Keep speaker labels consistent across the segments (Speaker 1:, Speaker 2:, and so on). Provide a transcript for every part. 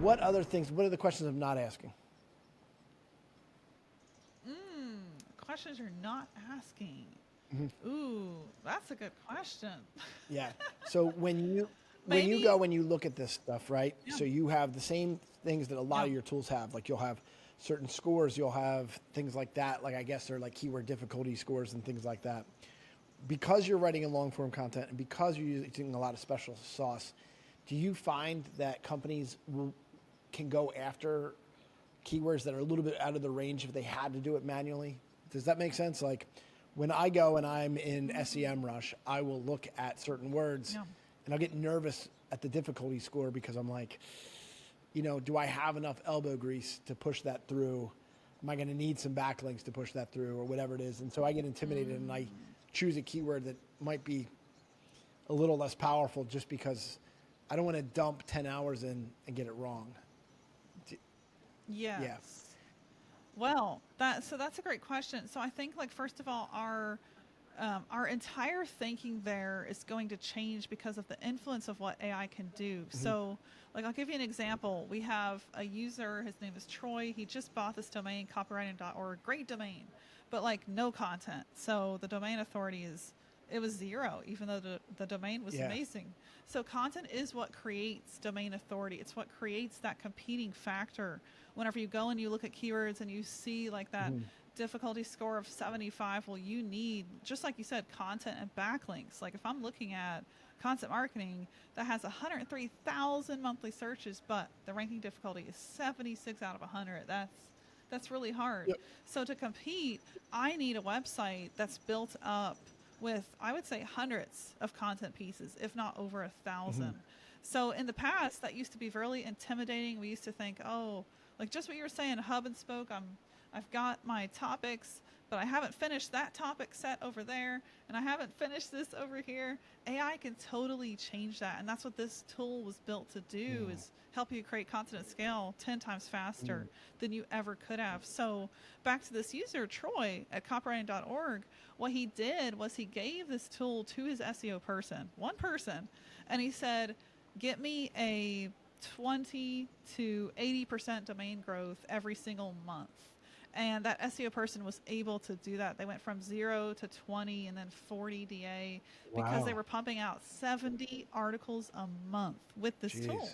Speaker 1: what other things, what are the questions I'm not asking?
Speaker 2: Questions you're not asking. Ooh, that's a good question.
Speaker 1: Yeah. So when you
Speaker 2: Maybe.
Speaker 1: go and you look at this stuff, right?
Speaker 2: Yeah.
Speaker 1: So you have the same things that a lot
Speaker 2: Yeah.
Speaker 1: of your tools have. Like you'll have certain scores, you'll have things like that. Like I guess they're like keyword difficulty scores and things like that. Because you're writing in long form content and because you're using a lot of special sauce, do you find that companies can go after keywords that are a little bit out of the range if they had to do it manually? Does that make sense? Like when I go and I'm in SEM rush, I will look at certain words
Speaker 2: Yeah.
Speaker 1: and I'll get nervous at the difficulty score because I'm like, you know, do I have enough elbow grease to push that through? Am I going to need some backlinks to push that through or whatever it is? And so I get intimidated and I choose a keyword that might be a little less powerful just because I don't want to dump 10 hours in and get it wrong.
Speaker 2: Yes.
Speaker 1: Yeah.
Speaker 2: Well, so that's a great question. So I think, like, first of all, our entire thinking there is going to change because of the influence of what AI can do. So, like, I'll give you an example. We have a user, his name is Troy. He just bought this domain, copywriting.org, great domain, but like no content. So the domain authority it was 0, even though the domain was amazing. So content is what creates domain authority. It's what creates that competing factor. Whenever you go and you look at keywords and you see like that difficulty score of 75, well, you need, just like you said, content and backlinks. Like if I'm looking at content marketing that has 103,000 monthly searches, but the ranking difficulty is 76 out of 100, that's really hard.
Speaker 1: Yep.
Speaker 2: So to compete, I need a website that's built up with, I would say, hundreds of content pieces, if not over 1,000. So in the past, that used to be really intimidating. We used to think, oh, like just what you were saying, hub and spoke. I've got my topics, but I haven't finished that topic set over there, and I haven't finished this over here. AI can totally change that, and that's what this tool was built to do, is help you create content at scale 10 times faster than you ever could have. So back to this user, Troy, at copywriting.org, what he did was he gave this tool to his SEO person, one person, and he said, get me a 20 to 80% domain growth every single month. And that SEO person was able to do that. They went from 0 to 20 and then 40 DA because they were pumping out 70 articles a month with this tool.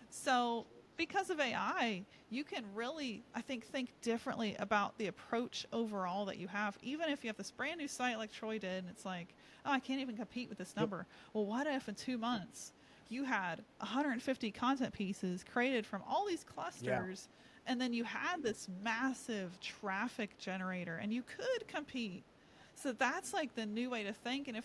Speaker 2: So because of AI, you can really, I think differently about the approach overall that you have. Even if you have this brand new site like Troy did, and it's like, oh, I can't even compete with this number. Well, what if in 2 months you had 150 content pieces created from all these clusters, and then you had this massive traffic generator and you could compete? So that's like the new way to think. And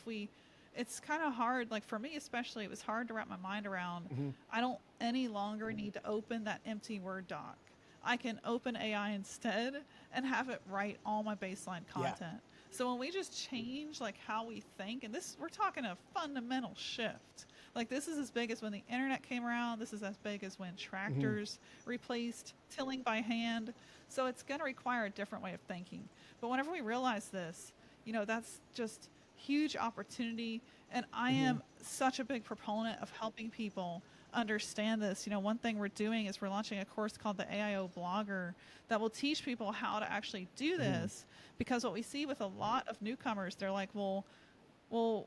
Speaker 2: it's kind of hard, like for me especially, it was hard to wrap my mind around. I don't any longer need to open that empty Word doc. I can open AI instead and have it write all my baseline content. So when we just change like how we think, and we're talking a fundamental shift. Like this is as big as when the internet came around. This is as big as when tractors replaced tilling by hand. So it's going to require a different way of thinking. But whenever we realize this, that's just huge opportunity. And I am such a big proponent of helping people understand this. One thing we're doing is we're launching a course called the AIO Blogger that will teach people how to actually do this. Because what we see with a lot of newcomers, they're like, well,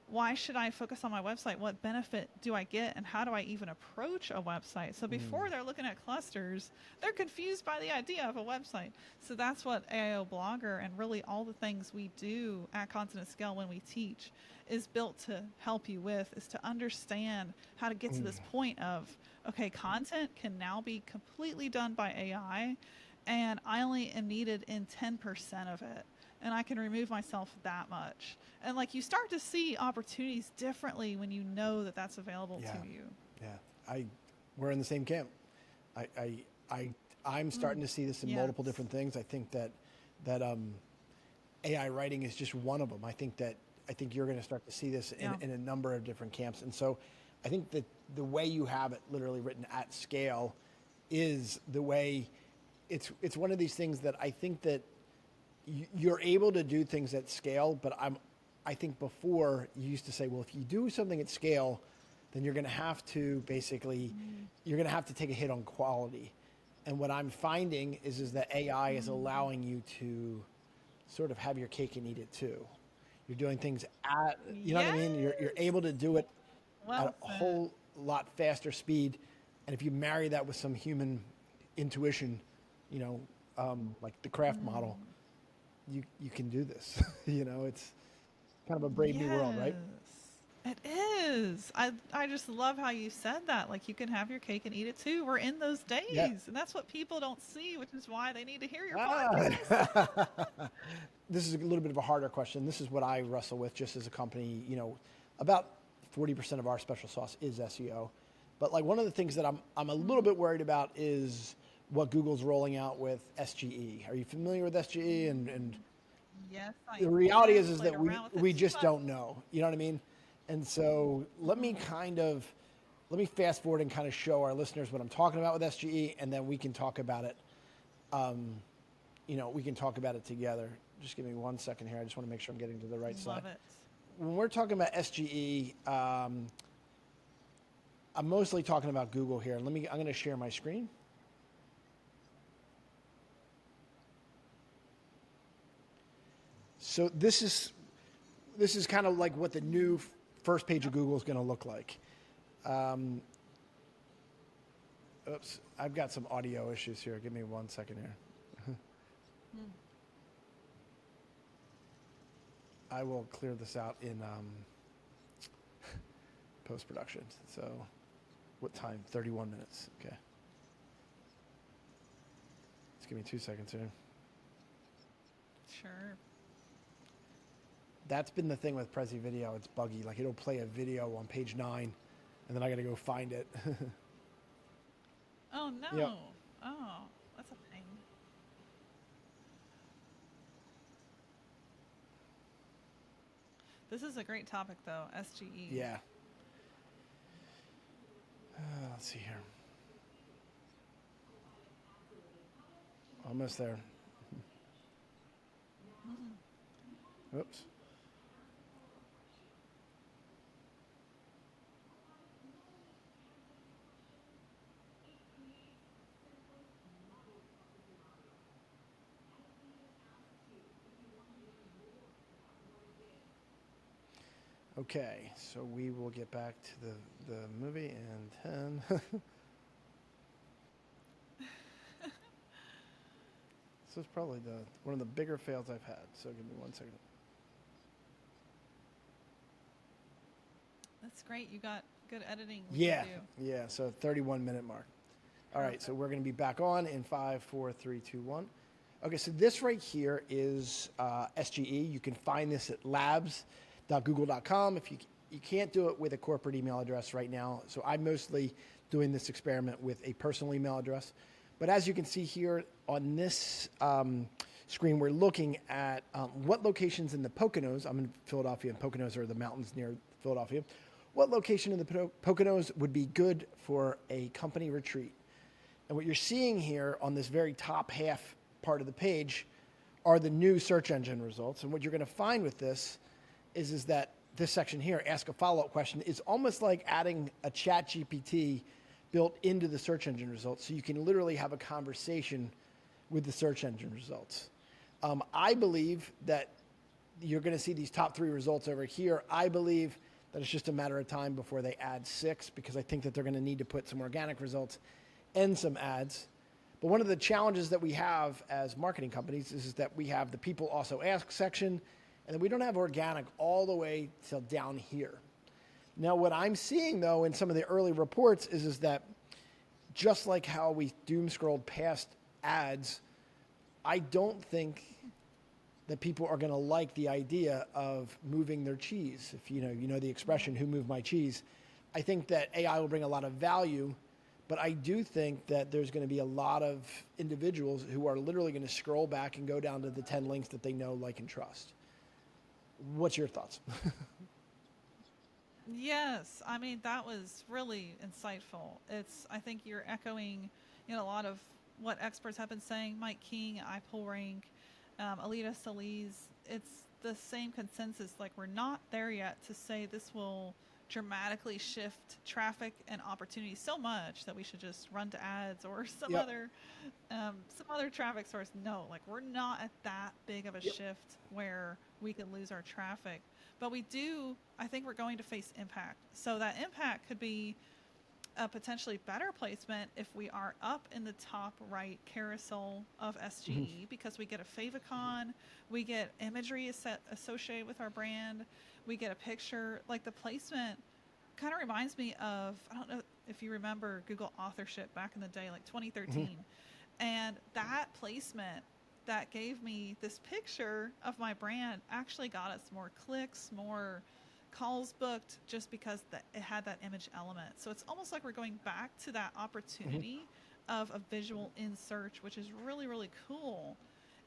Speaker 2: why should I focus on my website? What benefit do I get? And how do I even approach a website? So before they're looking at clusters, they're confused by the idea of a website. So that's what AIO Blogger and really all the things we do at Content at Scale when we teach is built to help you with, is to understand how to get to this point of, okay, content can now be completely done by AI, and I only am needed in 10% of it. And I can remove myself that much. And like you start to see opportunities differently when you know that that's available to you.
Speaker 1: Yeah, we're in the same camp. I'm starting to see this in multiple different things. I think that AI writing is just one of them. I think you're going to start to see this in a number of different camps. And so I think that the way you have it literally written at scale is the way. It's one of these things that I think that you're able to do things at scale, but I think before you used to say, well, if you do something at scale, then you're going to have to basically, you're going to have to take a hit on quality. And what I'm finding is that AI is allowing you to sort of have your cake and eat it too. You're doing things at, you know what I mean? You're
Speaker 2: Yes.
Speaker 1: able to do it at
Speaker 2: Well
Speaker 1: a
Speaker 2: said.
Speaker 1: whole lot faster speed. And if you marry that with some human intuition, you know, like the craft model, you can do this. You know, it's kind of a brave new world, right?
Speaker 2: Yes, it is. I just love how you said that. Like you can have your cake and eat it too. We're in those
Speaker 1: Yeah.
Speaker 2: days, and that's what people don't see, which is why they need to hear your podcast.
Speaker 1: Ah. This is a little bit of a harder question. This is what I wrestle with just as a company. You know, about 40% of our special sauce is SEO. But like one of the things that I'm a little bit worried about is what Google's rolling out with SGE. Are you familiar with SGE? And
Speaker 2: Yes, I
Speaker 1: the reality
Speaker 2: am.
Speaker 1: is
Speaker 2: Played
Speaker 1: that we
Speaker 2: around with it
Speaker 1: we
Speaker 2: too
Speaker 1: just
Speaker 2: much.
Speaker 1: don't know. You know what I mean? And so let me fast forward and kind of show our listeners what I'm talking about with SGE, and then we can talk about it. You know, we can talk about it together. Just give me 1 second here. I just want to make sure I'm getting to the right side.
Speaker 2: Love it.
Speaker 1: When we're talking about SGE, I'm mostly talking about Google here. I'm going to share my screen. So this is kind of like what the new first page of Google is going to look like. Oops, I've got some audio issues here. Give me 1 second here. I will clear this out in post-production. So what time? 31 minutes. Okay. Just give me 2 seconds here.
Speaker 2: Sure.
Speaker 1: That's been the thing with Prezi Video. It's buggy. Like it'll play a video on page 9, and then I got to go find it.
Speaker 2: Oh no.
Speaker 1: Yep.
Speaker 2: Oh, that's a pain. This is a great topic though, SGE.
Speaker 1: Yeah. Let's see here. Almost there. Oops. Okay, so we will get back to the movie in 10. This is probably one of the bigger fails I've had. So give me 1 second.
Speaker 2: That's great. You got good editing.
Speaker 1: Yeah, yeah. So 31-minute mark. All right, so we're going to be back on in 5, 4, 3, 2, 1. Okay, so this right here is SGE. You can find this at labs.google.com. If you can't do it with a corporate email address right now, so I'm mostly doing this experiment with a personal email address. But as you can see here on this screen, we're looking at what locations in the Poconos, I'm in Philadelphia, and Poconos are the mountains near Philadelphia, what location in the Poconos would be good for a company retreat. And what you're seeing here on this very top half part of the page are the new search engine results. And what you're going to find with this is that this section here, ask a follow-up question, is almost like adding a chat GPT built into the search engine results. So you can literally have a conversation with the search engine results. I believe that you're going to see these top 3 results over here. I believe that it's just a matter of time before they add 6, because I think that they're going to need to put some organic results and some ads. But one of the challenges that we have as marketing companies is that we have the people also ask section, and then we don't have organic all the way till down here. Now, what I'm seeing, though, in some of the early reports is that just like how we doom scrolled past ads, I don't think that people are going to like the idea of moving their cheese. If you know the expression, who moved my cheese? I think that AI will bring a lot of value, but I do think that there's going to be a lot of individuals who are literally going to scroll back and go down to the 10 links that they know, like, and trust. What's your thoughts?
Speaker 2: Yes, I mean that was really insightful. I think you're echoing, a lot of what experts have been saying. Mike King, iPullRank, Alita Solis. It's the same consensus. Like we're not there yet to say this will dramatically shift traffic and opportunity so much that we should just run to ads or some
Speaker 1: Yep.
Speaker 2: other traffic source. No, like we're not at that big of a
Speaker 1: Yep.
Speaker 2: shift where we could lose our traffic. But we do, I think we're going to face impact. So that impact could be a potentially better placement if we are up in the top right carousel of SGE because we get a favicon, we get imagery associated with our brand, we get a picture. Like the placement kind of reminds me of, I don't know if you remember Google authorship back in the day, like 2013. And that placement that gave me this picture of my brand actually got us more clicks, more calls booked, just because it had that image element. So it's almost like we're going back to that opportunity of a visual in search, which is really, really cool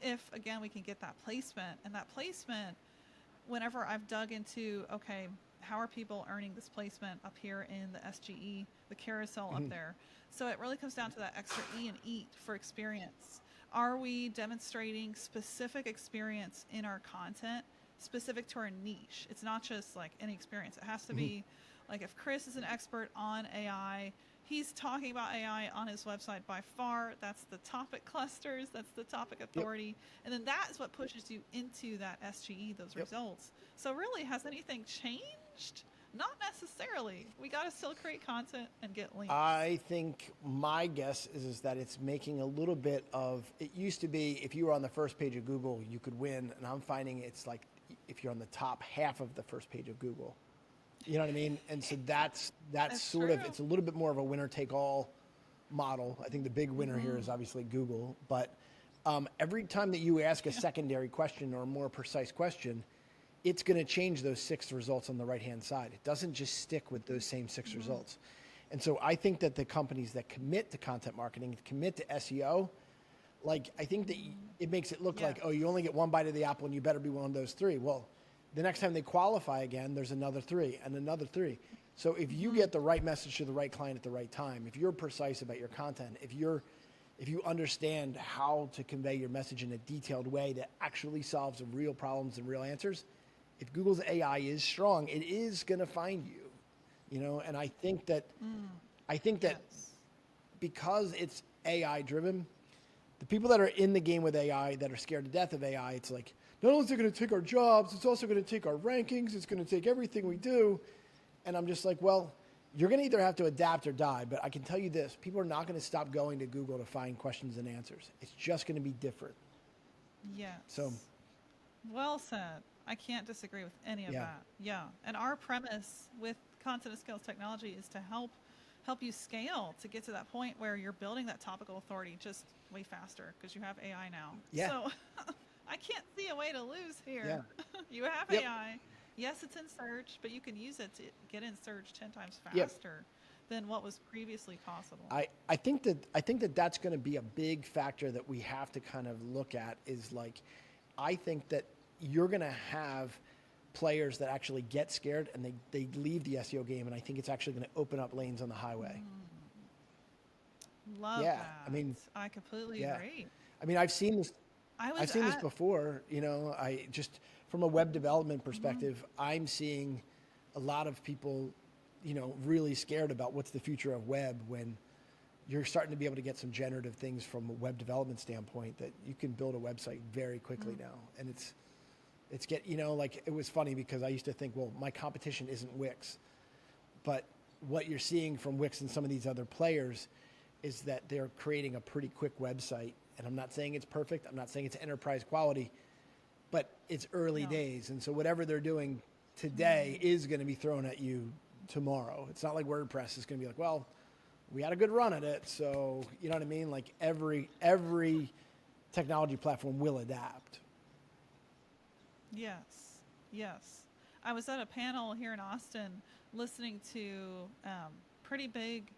Speaker 2: if, again, we can get that placement. And that placement, whenever I've dug into, okay, how are people earning this placement up here in the SGE, the carousel up there? So it really comes down to that extra E and eat for experience. Are we demonstrating specific experience in our content specific to our niche? It's not just like any experience. It has to be like if Chris is an expert on AI, he's talking about AI on his website by far. That's the topic clusters. That's the topic authority. And then that is what pushes you into that SGE, those results. So really, has anything changed? Not necessarily. We got to still create content and get links.
Speaker 1: I think my guess is that it's making a little bit of, it used to be if you were on the first page of Google, you could win. And I'm finding it's like if you're on the top half of the first page of Google. You know what I mean? And so that's sort of, it's a little bit more of a winner take all model. I think the big winner here is obviously Google. But every time that you ask a secondary question or a more precise question, it's going to change those 6 results on the right-hand side. It doesn't just stick with those same 6 results. And so I think that the companies that commit to content marketing, commit to SEO, like I think that it makes it look like, oh, you only get one bite of the apple and you better be one of those 3. Well, the next time they qualify again, there's another 3 and another 3. So if you get the right message to the right client at the right time, if you're precise about your content, if you understand how to convey your message in a detailed way that actually solves real problems and real answers, if Google's AI is strong, it is going to find you, you know. And I think that, because it's AI driven, the people that are in the game with AI that are scared to death of AI, it's like, not only is it going to take our jobs, it's also going to take our rankings, it's going to take everything we do. And I'm just like, well, you're going to either have to adapt or die. But I can tell you this, people are not going to stop going to Google to find questions and answers. It's just going to be different.
Speaker 2: Yes.
Speaker 1: So,
Speaker 2: well said. I can't disagree with any of that. Yeah. And our premise with Content and Scales Technology is to help you scale to get to that point where you're building that topical authority just way faster because you have AI now.
Speaker 1: Yeah.
Speaker 2: So I can't see a way to lose here.
Speaker 1: Yeah.
Speaker 2: You have AI. Yes, it's in search, but you can use it to get in search 10 times faster than what was previously possible.
Speaker 1: I think that that's going to be a big factor that we have to kind of look at is like, I think that you're going to have players that actually get scared and they leave the SEO game, and I think it's actually going to open up lanes on the highway.
Speaker 2: Love that. I mean, I completely agree.
Speaker 1: I mean, I've seen this. I've seen this before. You know, I just from a web development perspective, I'm seeing a lot of people, you know, really scared about what's the future of web when you're starting to be able to get some generative things from a web development standpoint that you can build a website very quickly now, and it's you know, like it was funny because I used to think, well, my competition isn't Wix, but what you're seeing from Wix and some of these other players is that they're creating a pretty quick website. And I'm not saying it's perfect. I'm not saying it's enterprise quality, but it's early days. And so whatever they're doing today is going to be thrown at you tomorrow. It's not like WordPress is going to be like, well, we had a good run at it. So, you know what I mean? Like every technology platform will adapt.
Speaker 2: Yes, yes. I was at a panel here in Austin listening to pretty big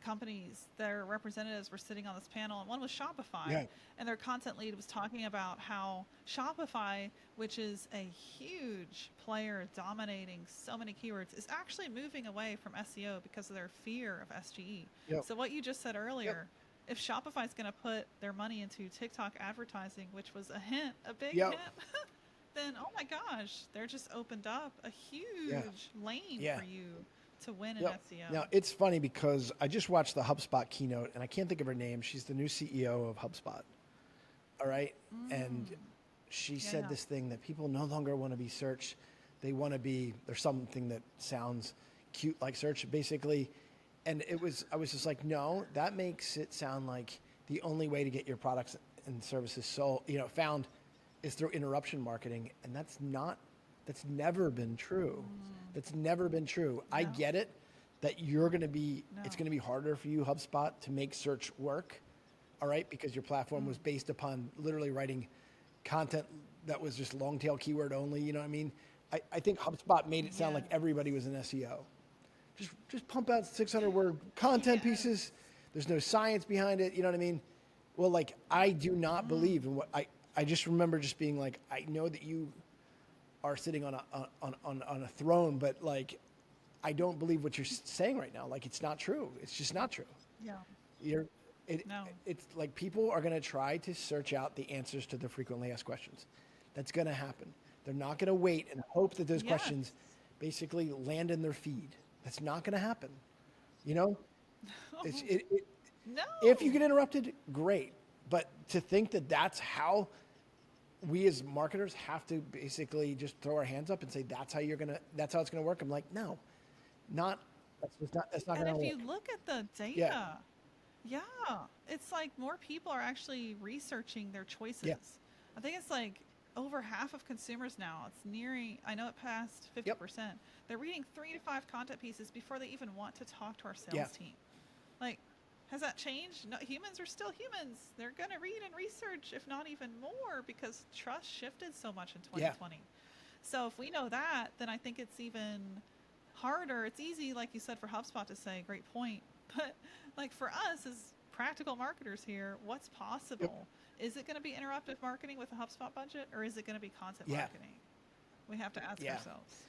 Speaker 2: companies. Their representatives were sitting on this panel, and one was Shopify. And their content lead was talking about how Shopify, which is a huge player dominating so many keywords, is actually moving away from SEO because of their fear of SGE. So what you just said earlier, if Shopify is going to put their money into TikTok advertising, which was a hint, a big hint, then oh my gosh, they're just opened up a huge lane
Speaker 1: Yeah.
Speaker 2: for you to win in
Speaker 1: Yep.
Speaker 2: SEO.
Speaker 1: Now it's funny because I just watched the HubSpot keynote and I can't think of her name. She's the new CEO of HubSpot. All right. And she said
Speaker 2: yeah.
Speaker 1: this thing that people no longer want to be search. They want to be, there's something that sounds cute like search basically. And I was just like, no, that makes it sound like the only way to get your products and services found is through interruption marketing. And that's never been true. That's never been true. I get it that it's going to be harder for you, HubSpot, to make search work. All right. Because your platform was based upon literally writing content that was just long tail keyword only. You know what I mean? I think HubSpot made it sound like everybody was an SEO. Just pump out 600 word content pieces. There's no science behind it. You know what I mean? Well, like I do not believe in what I just remember just being like, I know that you are sitting on a throne, but like, I don't believe what you're saying right now. Like, it's not true. It's just not true.
Speaker 2: Yeah.
Speaker 1: It's like people are going to try to search out the answers to the frequently asked questions. That's going to happen. They're not going to wait and hope that those questions basically land in their feed. That's not going to happen. You know,
Speaker 2: No.
Speaker 1: if you get interrupted, great. But to think that that's how we as marketers have to basically just throw our hands up and say, that's how it's going to work. I'm like, no, that's not
Speaker 2: And
Speaker 1: going to
Speaker 2: if
Speaker 1: work.
Speaker 2: you look at the data, it's like more people are actually researching their choices.
Speaker 1: Yeah.
Speaker 2: I think it's like over half of consumers now, it's nearing, I know it passed 50%. They're reading 3 to 5 content pieces before they even want to talk to our sales team. Like, has that changed? No, humans are still humans. They're going to read and research, if not even more, because trust shifted so much in 2020. So if we know that, then I think it's even harder. It's easy, like you said, for HubSpot to say, great point. But like for us as practical marketers here, what's possible? Is it going to be interruptive marketing with a HubSpot budget, or is it going to be content marketing? We have to ask ourselves.